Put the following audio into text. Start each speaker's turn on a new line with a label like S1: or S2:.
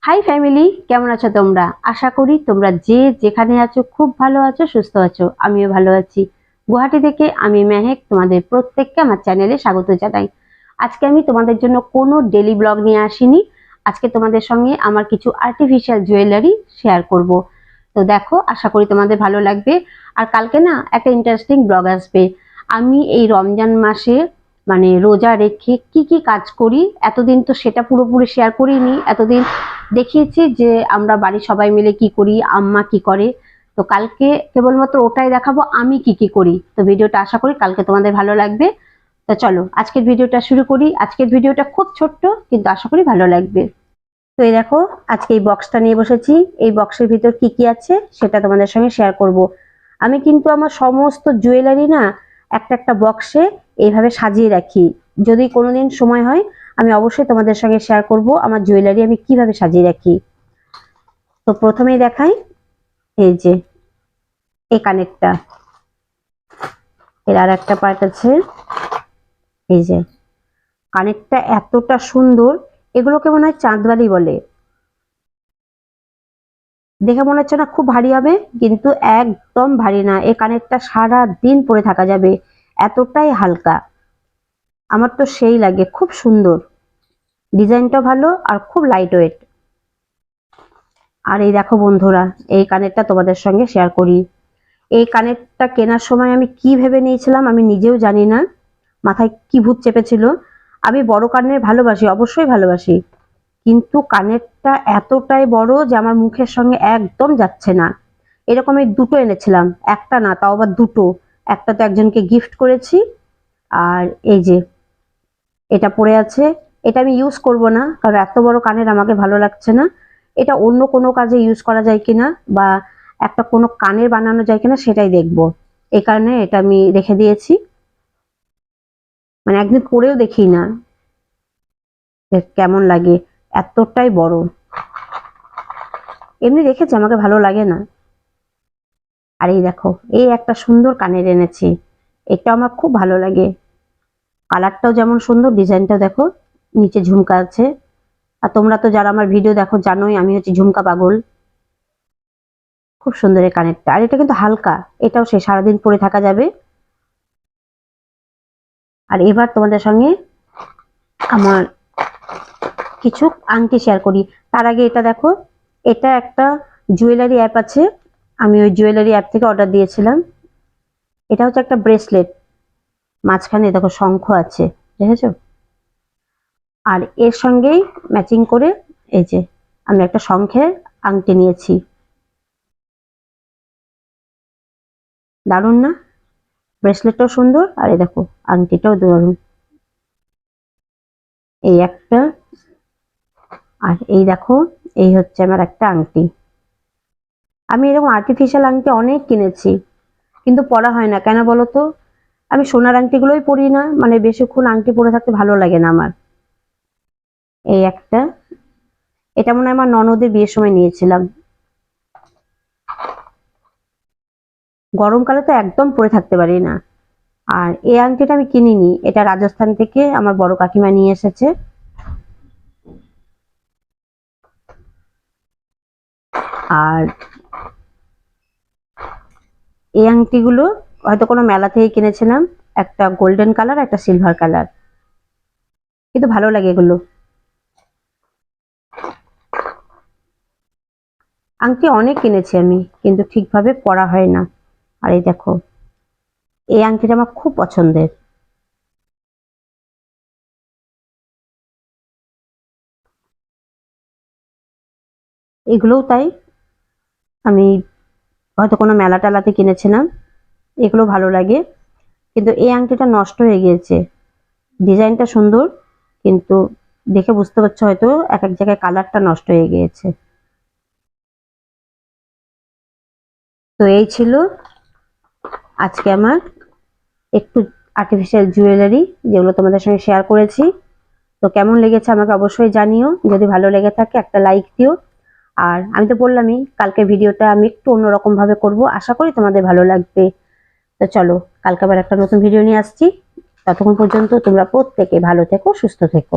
S1: High family, কেমন আছো তোমরা? আশা করি তোমরা যে যেখানে আছো খুব ভালো আছো, সুস্থ আছো। আমিও ভালো আছি। গুয়াহাটি থেকে আমি মেহেক তোমাদের প্রত্যেককে আমার চ্যানেলে স্বাগত জানাই। আজকে আমি তোমাদের জন্য কোনো ডেলি ব্লগ নিয়ে আসিনি। আজকে তোমাদের সঙ্গে আমার কিছু আর্টিফিশিয়াল জুয়েলারি শেয়ার করব। তো দেখো, আশা করি তোমাদের ভালো লাগবে। আর কালকে না একটা ইন্টারেস্টিং ব্লগ আসবে। আমি এই রমজান মাসে মানে রোজা রেখে কি কি কাজ করি, এতদিন তো সেটা পুরোপুরি শেয়ার করিনি। এতদিন দেখিয়েছি যে আমরা বাড়ির সবাই মিলে কি করি, আম্মা কি করে। তো কালকে কেবলমাত্র ওটাই দেখাবো আমি কি কি করি। তো ভিডিওটা আশা করি কালকে তোমাদের ভালো লাগবে। তো চলো আজকের ভিডিওটা শুরু করি। আজকের ভিডিওটা খুব ছোট্ট, কিন্তু আশা করি ভালো লাগবে। তো এই দেখো, আজকে এই বক্সটা নিয়ে বসেছি। এই বক্সের ভিতর কি কি আছে সেটা তোমাদের সঙ্গে শেয়ার করব। আমি কিন্তু আমার সমস্ত জুয়েলারি না একটা একটা বক্সে এইভাবে সাজিয়ে রাখি। যদি কোনোদিন সময় হয় আমি অবশ্যই তোমাদের সঙ্গে শেয়ার করব আমার জুয়েলারি আমি কিভাবে সাজিয়ে রাখি। তো প্রথমেই দেখাই, এই যে এই কানেরটা, এর আর একটা পার্ট আছে। এই যে কানেরটা এতটা সুন্দর, এগুলোকে মনে হয় চাঁদবালি বলে। দেখে মনে হচ্ছে না খুব ভারী হবে, কিন্তু একদম ভারী না। এই কানেরটা সারা দিন পরে থাকা যাবে, এতটাই হালকা। আমার তো সেই লাগে, খুব সুন্দর, ডিজাইনটা ভালো আর খুব লাইট ওয়েট। আর এই দেখো বন্ধুরা, এই কানেরটা তোমাদের সঙ্গে শেয়ার করি। এই কানেরটা কেনার সময় আমি কি ভেবে নিয়েছিলাম আমি নিজেও জানি না, মাথায় কি ভূত চেপেছিল। আমি বড় কানের ভালোবাসি, অবশ্যই ভালোবাসি, কিন্তু কানেরটা এতটাই বড় যে আমার মুখের সঙ্গে একদম যাচ্ছে না। এরকম এই দুটো এনেছিলাম, একটা না, তাও আবার দুটো। একটা তো একজনকে গিফট করেছি, আর এই যে এটা পড়ে আছে। এটা আমি ইউজ করব না, কারণ এত বড় কানের আমাকে ভালো লাগছে না। এটা অন্য কোনো কাজে ইউজ করা যায় কিনা, বা একটা কোনো কানের বানানো যায় কিনা সেটাই দেখব। এই কারণে এটা আমি রেখে দিয়েছি, মানে একদিন পরেও দেখি না কেমন লাগে, এতটাই বড়। এমনি দেখেছি আমাকে ভালো লাগে না। আর এই দেখো, এই একটা সুন্দর কানের এনেছি, এটা আমার খুব ভালো লাগে। কালারটাও যেমন সুন্দর, ডিজাইনটাও দেখো, নিচে ঝুমকা আছে। আর তোমরা তো যারা আমার ভিডিও দেখো জানোই আমি হচ্ছে ঝুমকা পাগল। খুব সুন্দর এই কানেরটা, আর এটা কিন্তু হালকা, এটাও সে সারাদিন পরে থাকা যাবে। আর এবার তোমাদের সঙ্গে আমার কিছু আংটি শেয়ার করি। তার আগে এটা দেখো, এটা একটা জুয়েলারি অ্যাপ আছে, আমি ওই জুয়েলারি অ্যাপ থেকে অর্ডার দিয়েছিলাম। এটা হচ্ছে একটা ব্রেসলেট, মাঝখানে দেখো শঙ্খ আছে, দেখেছো? আর এর সঙ্গেই ম্যাচিং করে এই যে আমি একটা শঙ্খের আংটি নিয়েছি। দারুণ না? ব্রেসলেটটাও সুন্দর, আর এই দেখো আংটিটাও দারুণ। এই একটা, আর এই দেখো, এই হচ্ছে আমার একটা আংটি। আমি এরকম আর্টিফিশিয়াল আংটি অনেক কিনেছি, কিন্তু পরা হয় না কেন বলো তো? আমি সোনার আংটিগুলোই পরি না, মানে বেশিক্ষণ আংটি পরে থাকতে ভালো লাগে না আমার। এই একটা, এটা মনে হয় আমার ননদের বিয়ের সময় নিয়েছিলাম। গরমকালে তো একদম পরে থাকতে পারি না। আর এই আংটিটা আমি কিনিনি, এটা রাজস্থান থেকে আমার বড় কাকিমা নিয়ে এসেছে। আর এই আংটিগুলো হয়তো কোনো মেলা থেকে কিনেছিলাম, একটা গোল্ডেন কালার, একটা সিলভার কালার, কিন্তু ভালো লাগে এগুলো। আংটি অনেক কিনেছি আমি, কিন্তু ঠিকভাবে পরা হয় না। আর এই দেখো, এই আংটিটা আমার খুব পছন্দের। এগুলোও তাই, আমি হয়তো কোনো মেলা টেলাতে কিনেছিলাম। এগুলো ভালো লাগে, কিন্তু এই আংটিটা নষ্ট হয়ে গিয়েছে। ডিজাইনটা সুন্দর, কিন্তু দেখে বুঝতে পারছো হয়তো এক এক জায়গায় কালারটা নষ্ট হয়ে গিয়েছে। তো এই ছিল আজকে আমার একটু আর্টিফিশিয়াল জুয়েলারি, যেগুলো তোমাদের সঙ্গে শেয়ার করেছি। তো কেমন লেগেছে আমাকে অবশ্যই জানিও, যদি ভালো লেগে থাকে একটা লাইক দিও। আর আমি তো বললামই কালকের ভিডিওটা আমি একটু অন্যরকম ভাবে করব, আশা করি তোমাদের ভালো লাগবে। তো চলো, কালকে আবার একটা নতুন ভিডিও নিয়ে আসছি। ততক্ষণ পর্যন্ত তোমরা প্রত্যেকে ভালো থেকো, সুস্থ থেকো।